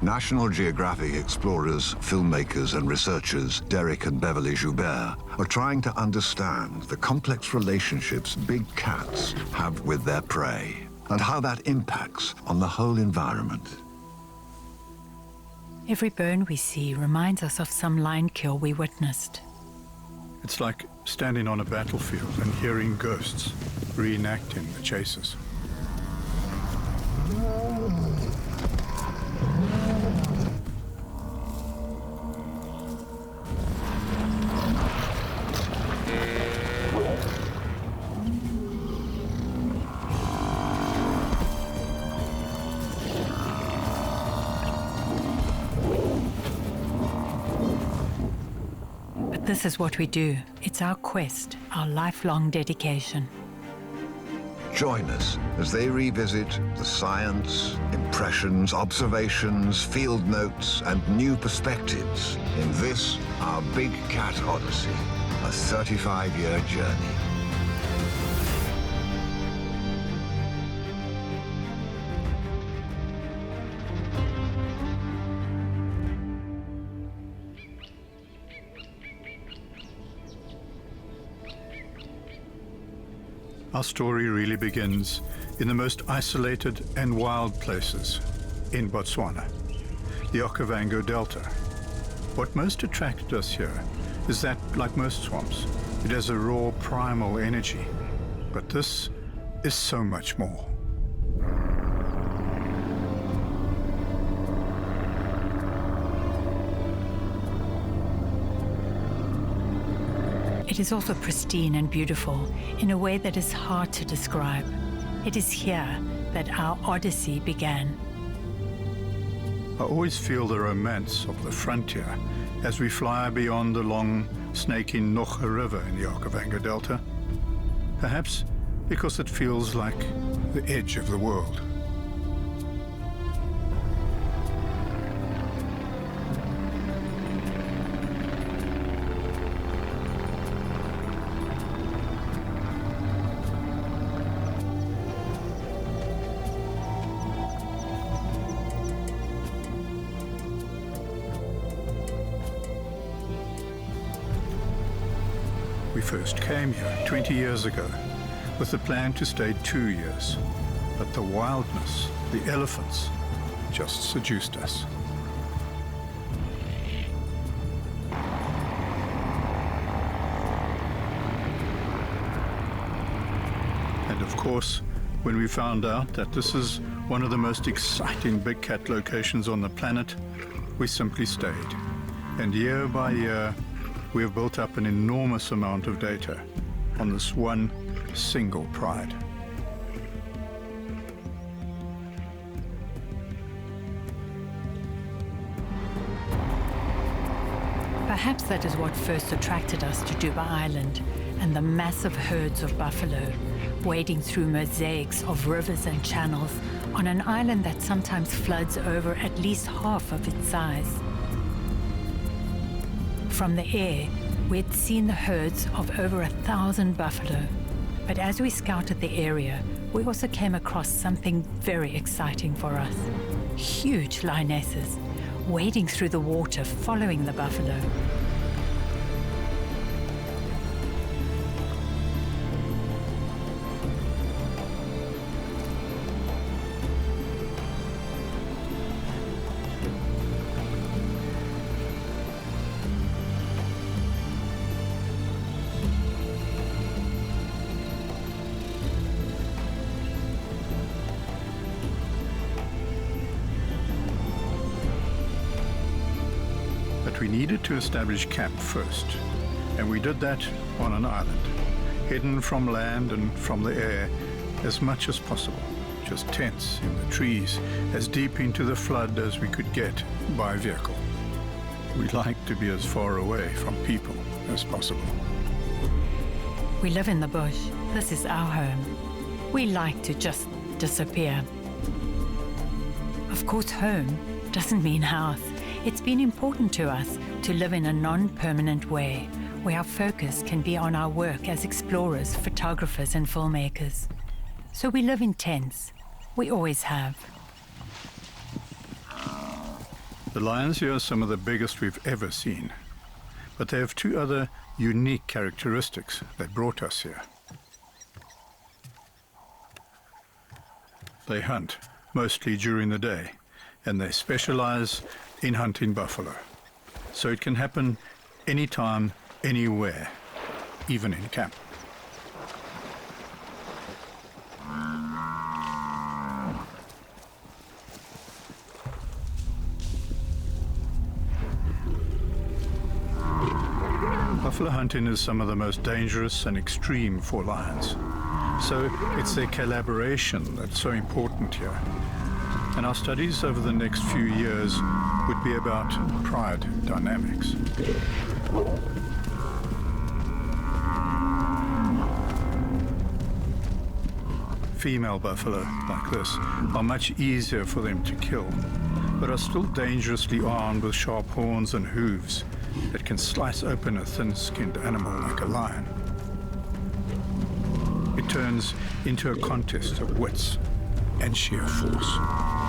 National Geographic explorers, filmmakers, and researchers Derek and Beverly Joubert are trying to understand the complex relationships big cats have with their prey and how that impacts on the whole environment. Every burn we see reminds us of some lion kill we witnessed. It's like standing on a battlefield and hearing ghosts reenacting the chases. This is what we do. It's our quest, our lifelong dedication. Join us as they revisit the science, impressions, observations, field notes, and new perspectives in this, our Big Cat Odyssey, a 35-year journey. Our story really begins in the most isolated and wild places in Botswana, the Okavango Delta. What most attracted us here is that, like most swamps, it has a raw primal energy. But this is so much more. It is also pristine and beautiful in a way that is hard to describe. It is here that our odyssey began. I always feel the romance of the frontier as we fly beyond the long, snaking Nocha River in the Okavango Delta. Perhaps because it feels like the edge of the world. We first came here 20 years ago with the plan to stay 2 years. But the wildness, the elephants, just seduced us. And of course, when we found out that this is one of the most exciting big cat locations on the planet, we simply stayed. And year by year, we have built up an enormous amount of data on this one single pride. Perhaps that is what first attracted us to Duba Island and the massive herds of buffalo wading through mosaics of rivers and channels on an island that sometimes floods over at least half of its size. From the air, we had seen the herds of over 1,000 buffalo. But as we scouted the area, we also came across something very exciting for us. Huge lionesses wading through the water following the buffalo. We needed to establish camp first, and we did that on an island, hidden from land and from the air as much as possible, just tents in the trees, as deep into the flood as we could get by vehicle. We like to be as far away from people as possible. We live in the bush. This is our home. We like to just disappear. Of course, home doesn't mean house. It's been important to us to live in a non-permanent way, where our focus can be on our work as explorers, photographers, and filmmakers. So we live in tents. We always have. The lions here are some of the biggest we've ever seen, but they have two other unique characteristics that brought us here. They hunt, mostly during the day, and they specialize in hunting buffalo. So it can happen anytime, anywhere, even in camp. Buffalo hunting is some of the most dangerous and extreme for lions. So it's their collaboration that's so important here. And our studies over the next few years would be about pride dynamics. Female buffalo, like this, are much easier for them to kill, but are still dangerously armed with sharp horns and hooves that can slice open a thin-skinned animal like a lion. It turns into a contest of wits and sheer force.